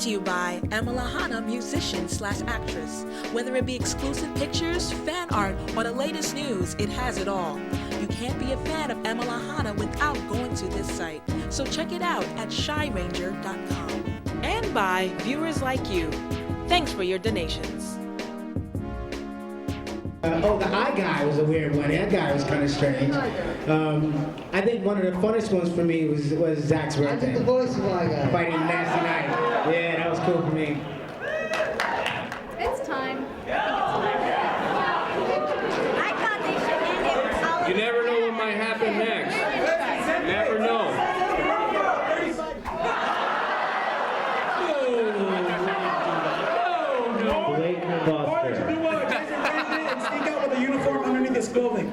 to you by Emma Lahana, musician/actress. Whether it be exclusive pictures, fan art, or the latest news, it has it all. You can't be a fan of Emma Lahana without going to this site. So check it out at shyranger.com. And by viewers like you. Thanks for your donations. The eye guy was a weird one. That guy was kind of strange. I think one of the funnest ones for me was Zach's birthday. I did the voice of eye guy. Fighting Nasty Night. Yeah, that was cool for me. It's time. I thought they should end it with all. You never know what might happen next. You never know.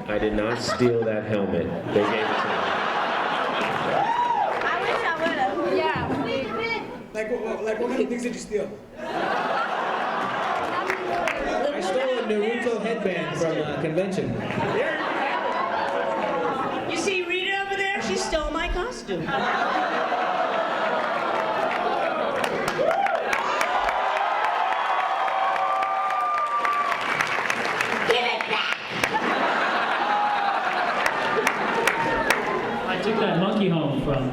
I did not steal that helmet. They gave it to me. I wish I would have. Yeah. Like what kind of things did you steal? I stole a Naruto headband from a convention. You see Rita over there? She stole my costume. Took that monkey home from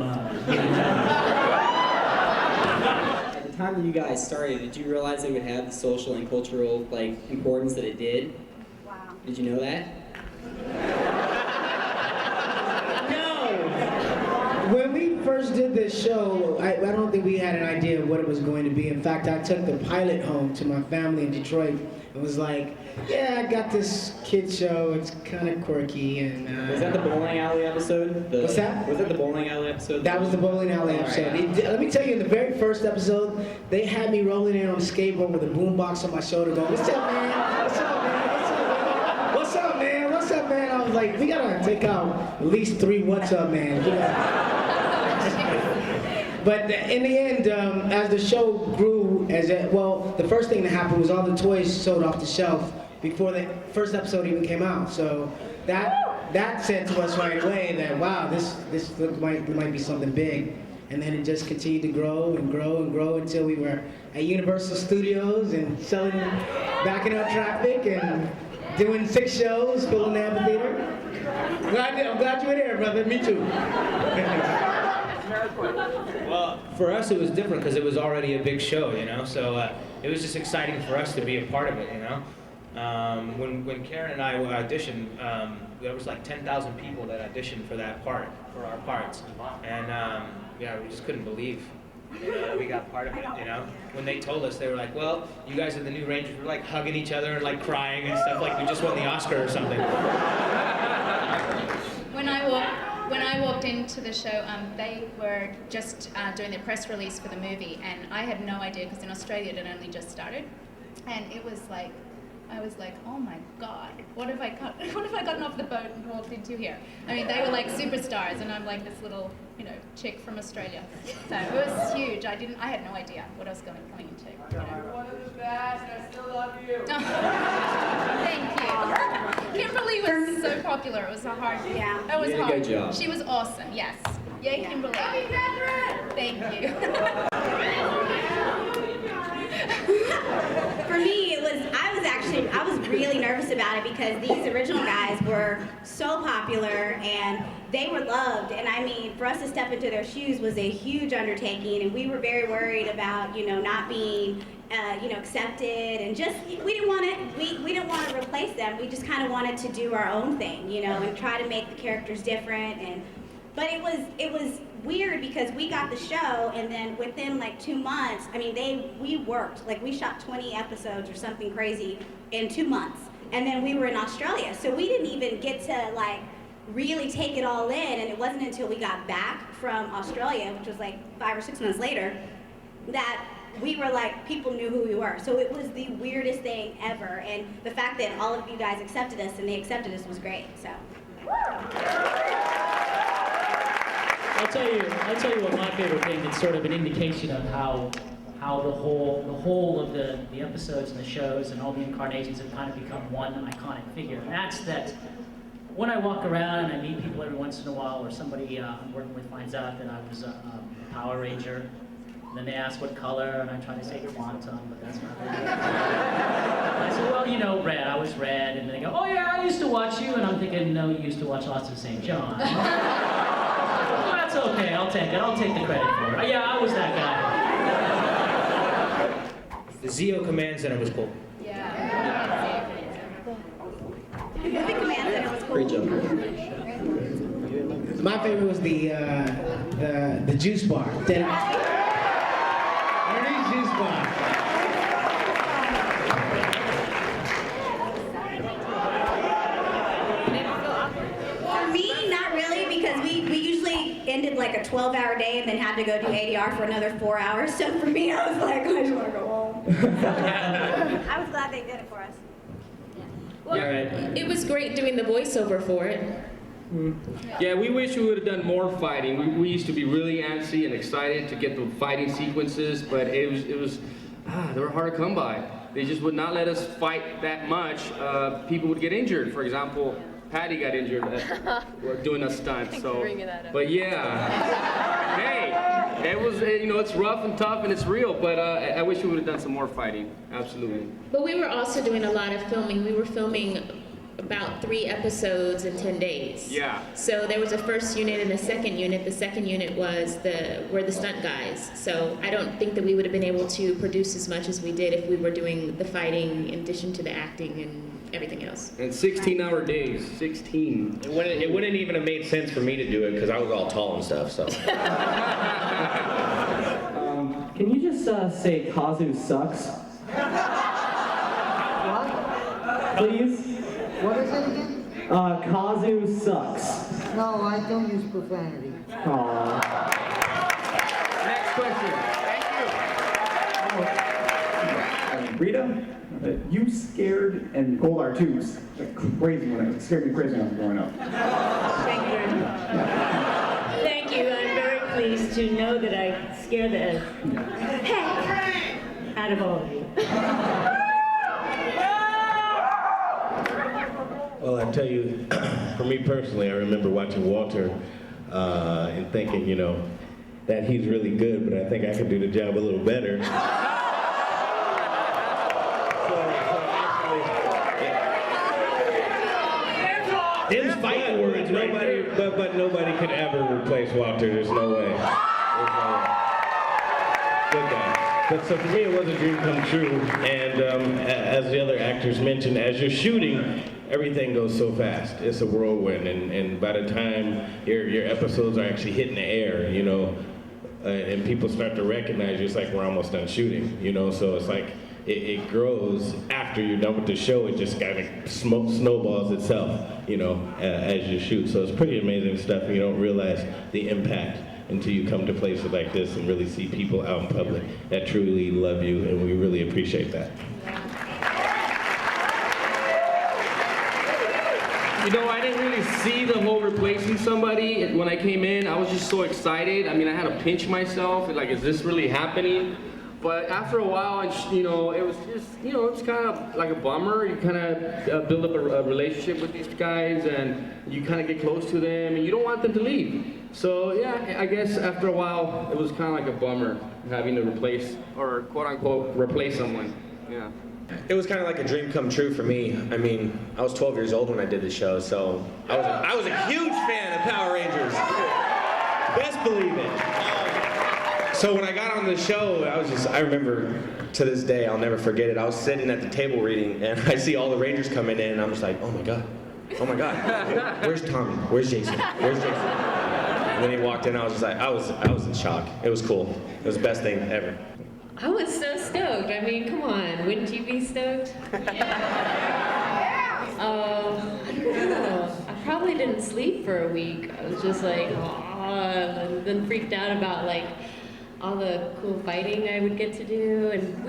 At the time that you guys started, did you realize it would have the social and cultural importance that it did? Wow. Did you know that? No! When we first did this show, I don't think we had an idea of what it was going to be. In fact, I took the pilot home to my family in Detroit. It was like, yeah, I got this kid show. It's kind of quirky and. Was that the bowling alley episode? What's that? Was that the bowling alley episode? That was the bowling alley episode. Let me tell you, in the very first episode, they had me rolling in on a skateboard with a boombox on my shoulder, going, "What's up, man? What's up, man? What's up, man? What's up, man?" I was like, "We gotta take out at least 3 what's up, man." But in the end, as the show grew, the first thing that happened was all the toys sold off the shelf before the first episode even came out. So that said to us right away that, wow, this might be something big. And then it just continued to grow and grow and grow until we were at Universal Studios and backing up traffic and doing 6 shows, filling the amphitheater. I'm glad you were there, brother. Me too. Well, for us it was different because it was already a big show, you know. So it was just exciting for us to be a part of it, you know. When Karen and I auditioned, there was like 10,000 people that auditioned for that part, for our parts, and yeah, we just couldn't believe, you know, that we got part of it, you know. When they told us, they were like, "Well, you guys are the new Rangers." We're like hugging each other and like crying and stuff, like we just won the Oscar or something. When I walked into the show, they were just doing their press release for the movie, and I had no idea because in Australia it had only just started, and it was like, I was like, oh my God, what have I gotten off the boat and walked into here? I mean, they were like superstars, and I'm like this little, chick from Australia. So it was huge. I had no idea what I was coming into. One of the best. I still love you. Thank you. Kimberly was so popular. It was a hard. Yeah, it was you did hard. a good job. She was awesome. Yes. Yay, Kimberly. Thank you. For me, I was really nervous about it because these original guys were so popular and they were loved. And I mean, for us to step into their shoes was a huge undertaking, and we were very worried about, not being, accepted, and just we didn't want to replace them. We just kind of wanted to do our own thing, and try to make the characters different. But it was weird because we got the show, and then within like 2 months, I mean, we worked, like we shot 20 episodes or something crazy in 2 months, and then we were in Australia, so we didn't even get to like really take it all in, and it wasn't until we got back from Australia, which was like 5 or 6 months later, that we were like, people knew who we were. So it was the weirdest thing ever, and the fact that all of you guys accepted us and they accepted us was great. So. I'll tell you what my favorite thing. It's sort of an indication of how the whole of the episodes and the shows and all the incarnations have kind of become one iconic figure. And that's that when I walk around and I meet people every once in a while, or somebody I'm working with finds out that I was a Power Ranger, And then they ask what color, and I try to say quantum, but that's not really it. I said, well, you know, red. I was red. And they go, oh yeah, I used to watch you. And I'm thinking, no, you used to watch lots of St. John. Well, that's okay. I'll take it. I'll take the credit for it. Yeah, I was that guy. The Zeo Command Center was cool. The command center was cool. Great job. My favorite was the juice bar. Ernie's juice bar. For me, not really, because we usually ended like a 12-hour day and then had to go do ADR for another 4 hours. So for me, I was like, I just want to go home. I was glad they did it for us. Well, it was great doing the voiceover for it. Yeah, we wish we would have done more fighting. We used to be really antsy and excited to get the fighting sequences, but they were hard to come by. They just would not let us fight that much. People would get injured. For example, Patty got injured doing a stunt. So, but yeah, hey, it was, you know, it's rough and tough and it's real. But I wish we would have done some more fighting. Absolutely. But we were also doing a lot of filming. We were filming about 3 episodes in 10 days. Yeah. So there was a first unit and a second unit. The second unit were the stunt guys. So I don't think that we would have been able to produce as much as we did if we were doing the fighting in addition to the acting and everything else. And 16-hour days, 16. It wouldn't even have made sense for me to do it because I was all tall and stuff, so. Can you just say Kazu sucks? What? Please? What is it again? Kazu sucks. No, I don't use profanity. Aww. Next question. Thank you. Rita, you scared, and Goldar too, like crazy when it scared me crazy when I was growing up. Thank you very much. Thank you. I'm very pleased to know that I scared the heck out of all of you. Well, I tell you, for me personally, I remember watching Walter and thinking, you know, that he's really good, but I think I could do the job a little better. Them's fighting words, but nobody could ever replace Walter. There's no way. Good guy. But so for me, it was a dream come true. And as the other actors mentioned, as you're shooting, everything goes so fast. It's a whirlwind, and by the time your episodes are actually hitting the air, you know, and people start to recognize you, it's like we're almost done shooting, you know. So it's like it grows after you're done with the show. It just kind of snowballs itself, you know, as you shoot. So it's pretty amazing stuff. And you don't realize the impact until you come to places like this and really see people out in public that truly love you, and we really appreciate that. You know, I didn't really see the whole replacing somebody. When I came in, I was just so excited. I mean, I had to pinch myself, like, is this really happening? But after a while, you know, it was just, you know, it's kind of like a bummer. You kind of build up a relationship with these guys, and you kind of get close to them, and you don't want them to leave. So, yeah, I guess after a while, it was kind of like a bummer having to replace, or quote-unquote, replace someone. Yeah. It was kind of like a dream come true for me. I mean, I was 12 years old when I did the show, so I was a huge fan of Power Rangers. Best believe it. So when I got on the show, I remember to this day, I'll never forget it. I was sitting at the table reading, and I see all the Rangers coming in, and I'm just like, oh my God. Where's Tommy? Where's Jason? Where's Jason? And then he walked in, I was just like, I was in shock. It was cool. It was the best thing ever. I was so stoked. I mean, come on, wouldn't you be stoked? I don't know. I probably didn't sleep for a week. I was just like, and then freaked out about like all the cool fighting I would get to do. And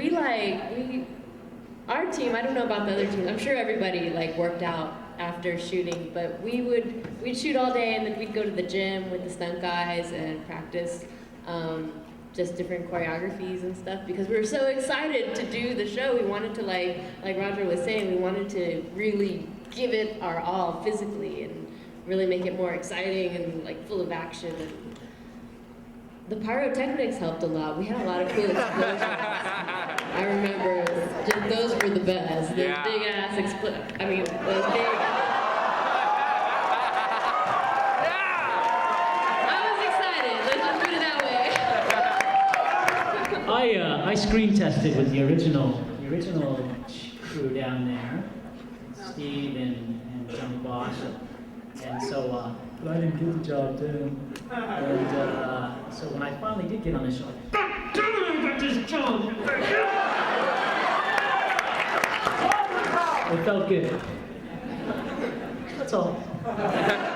our team, I don't know about the other teams. I'm sure everybody like worked out after shooting, but we'd shoot all day and then we'd go to the gym with the stunt guys and practice. Just different choreographies and stuff because we were so excited to do the show. We wanted to like Roger was saying, we wanted to really give it our all physically and really make it more exciting and like full of action. And the pyrotechnics helped a lot. We had a lot of cool explosions. I remember just those were the best. The Yeah. big ass I mean, the big. I was excited. Let's just put it that way. I screen tested with the original crew down there, Steve and Johnny Bosch, and so but I didn't get the job done. And so when I finally did get on the show, God damn it, I got this job! It felt good. That's all.